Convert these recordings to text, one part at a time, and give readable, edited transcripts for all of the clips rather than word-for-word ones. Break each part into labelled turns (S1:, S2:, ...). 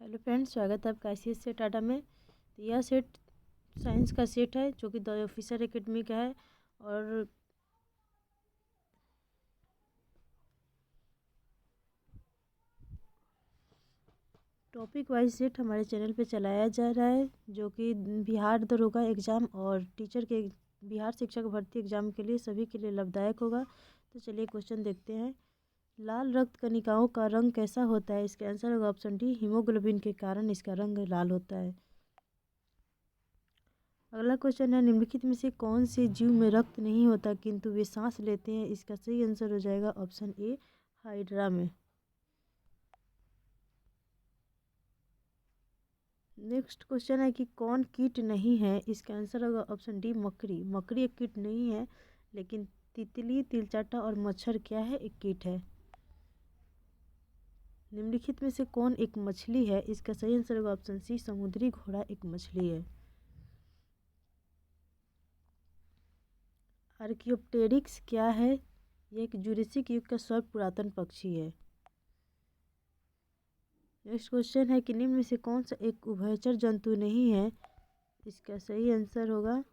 S1: Hello friends, स्वागत है आपका ICSE टाटा में। तो यह सेट साइंस का सेट है जो कि द ऑफिसर एकेडमी का है। और टॉपिक वाइज सेट हमारे चैनल पे चलाया जा रहा है, जो कि बिहार दरोगा एग्ज़ाम और टीचर के बिहार शिक्षक भर्ती एग्ज़ाम के लिए सभी के लिए लाभदायक होगा। तो चलिए क्वेश्चन देखते हैं। लाल रक्त कणिकाओं का रंग कैसा होता है? इसका आंसर होगा ऑप्शन डी, हीमोग्लोबिन के कारण इसका रंग लाल होता है। अगला क्वेश्चन है, निम्नलिखित में से कौन से जीव में रक्त नहीं होता किंतु वे सांस लेते हैं? इसका सही आंसर हो जाएगा ऑप्शन ए, हाइड्रा में। नेक्स्ट क्वेश्चन है कि कौन कीट नहीं है? इसका आंसर होगा ऑप्शन डी, मकड़ी। मकड़ी एक कीट नहीं है, लेकिन तितली, तिलचाटा और मच्छर क्या है? एक कीट है। निम्नलिखित में से कौन एक मछली है? इसका सही आंसर होगा ऑप्शन सी, समुद्री घोड़ा एक मछली है। आर्कियोप्टेरिक्स क्या है? यह एक जुरासिक युग का सर्व पुरातन पक्षी है। नेक्स्ट क्वेश्चन है कि निम्न में से कौन सा एक उभयचर जंतु नहीं है? इसका सही आंसर होगा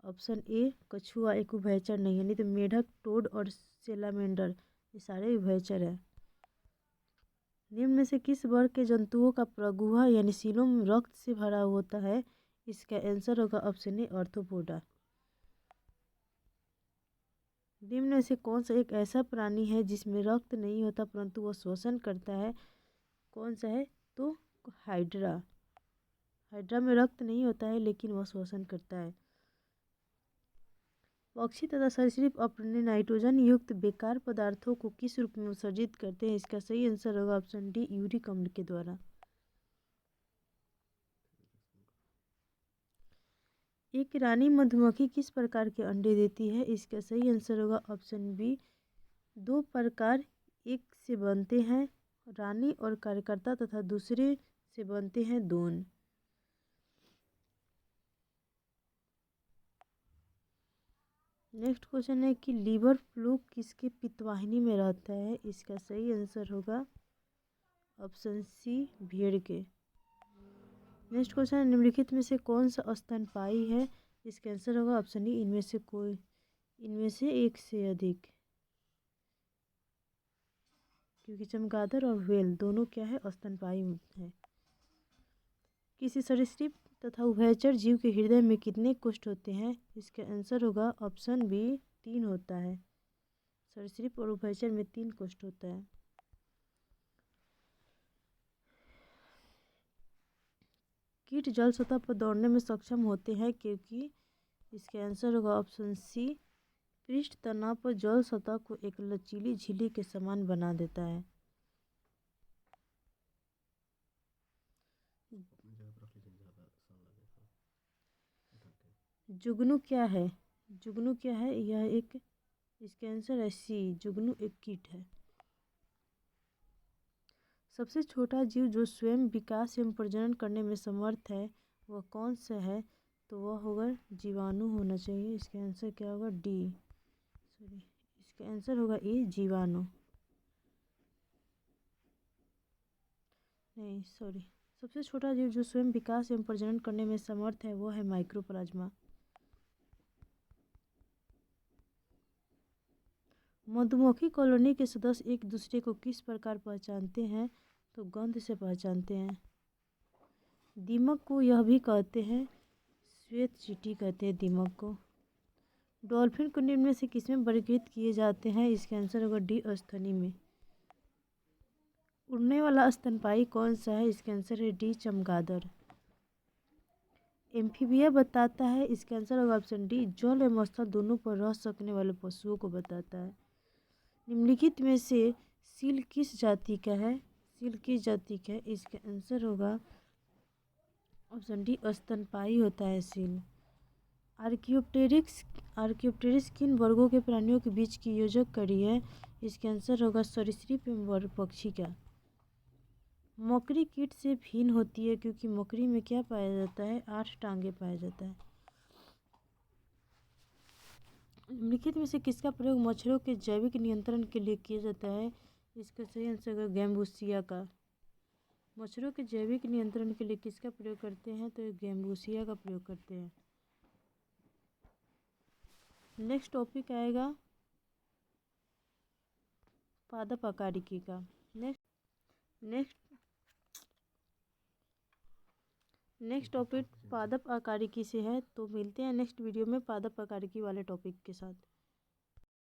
S1: ऑप्शन ए, कछुआ एक उभयचर नहीं है। नहीं तो मेढक, टोड और सेलामेंडर ये सारे उभयचर है। निम्न में से किस वर्ग के जंतुओं का प्रगुहा यानी सीलोम रक्त से भरा होता है? इसका आंसर होगा ऑप्शन ए, आर्थ्रोपोडा। निम्न में से कौन सा एक ऐसा प्राणी है जिसमें रक्त नहीं होता परंतु वह श्वसन करता है? कौन सा है? तो हाइड्रा। हाइड्रा में रक्त नहीं होता है लेकिन वह श्वसन करता है। पक्षी तथा सरीसृप अपने नाइट्रोजन युक्त बेकार पदार्थों को किस रूप में उत्सर्जित करते हैं? इसका सही आंसर होगा ऑप्शन डी, यूरिक अम्ल के द्वारा। एक रानी मधुमक्खी किस प्रकार के अंडे देती है? इसका सही आंसर होगा ऑप्शन बी, दो प्रकार। एक से बनते हैं रानी और कार्यकर्ता तथा दूसरे से बनते हैं दोन। नेक्स्ट क्वेश्चन है कि लीवर फ्लू किसके पित्तवाहिनी में रहता है? इसका सही आंसर होगा ऑप्शन सी, भेड़ के। नेक्स्ट क्वेश्चन है, निम्नलिखित में से कौन सा स्तनपायी है? इसका आंसर होगा ऑप्शन डी, इनमें से एक से अधिक। क्योंकि चमगादड़ और व्हेल दोनों क्या है? स्तनपायी है। किसी सरीसृप तथा उभयचर जीव के हृदय में कितने कोष्ठ होते हैं? इसका आंसर होगा ऑप्शन बी, 3 होता है। सरीसृप और उभयचर में 3 कोष्ठ होता है। कीट जल सतह पर दौड़ने में सक्षम होते हैं क्योंकि इसका आंसर होगा ऑप्शन सी, पृष्ठ तनाव पर जल सतह को एक लचीली झिल्ली के समान बना देता है। जुगनू क्या है? जुगनू क्या है? यह एक, इसका आंसर है सी, जुगनू एक कीट है। सबसे छोटा जीव जो स्वयं विकास एवं प्रजनन करने में समर्थ है वह कौन सा है? तो वह होगा जीवाणु होना चाहिए। इसका आंसर क्या होगा? डी, सॉरी, इसका आंसर होगा ए, जीवाणु। नहीं, सॉरी, सबसे छोटा जीव जो स्वयं विकास एवं प्रजनन करने में समर्थ है वो है माइक्रोप्लाज्मा। मधुमक्खी कॉलोनी के सदस्य एक दूसरे को किस प्रकार पहचानते हैं? तो गंध से पहचानते हैं। दीमक को यह भी कहते हैं, श्वेत चींटी कहते हैं दीमक को। डॉल्फिन को निम्न में से किसमें वर्गीकृत किए जाते हैं? इसका आंसर होगा डी, अस्थनि में। उड़ने वाला स्तनपायी कौन सा है? इसका आंसर है डी, चमगादड़। एम्फीबिया बताता है, इसका आंसर होगा ऑप्शन डी, जल एवं स्थल दोनों पर रह सकने वाले पशुओं को बताता है। निम्नलिखित में से सील किस जाति का है? सील किस जाति का है? इसका आंसर होगा ऑप्शन डी, स्तनपायी होता है सील। आर्कियोप्टेरिक्स किन वर्गों के प्राणियों के बीच की योजक कड़ी है? इसका आंसर होगा सरीसृप एवं वर्ग पक्षी का। मकड़ी कीट से भिन्न होती है क्योंकि मकड़ी में क्या पाया जाता है? 8 टांगे पाया जाता है। निम्नलिखित में से किसका प्रयोग मच्छरों के जैविक नियंत्रण के लिए किया जाता है? इसका सही आंसर होगा गैम्बुसिया का। मच्छरों के जैविक नियंत्रण के लिए किसका प्रयोग करते हैं? तो गेम्बूसिया का प्रयोग करते हैं। नेक्स्ट टॉपिक आएगा पादप आकारिकी का। नेक्स्ट टॉपिक पादप आकारिकी से है। तो मिलते हैं नेक्स्ट वीडियो में पादप आकारिकी वाले टॉपिक के साथ।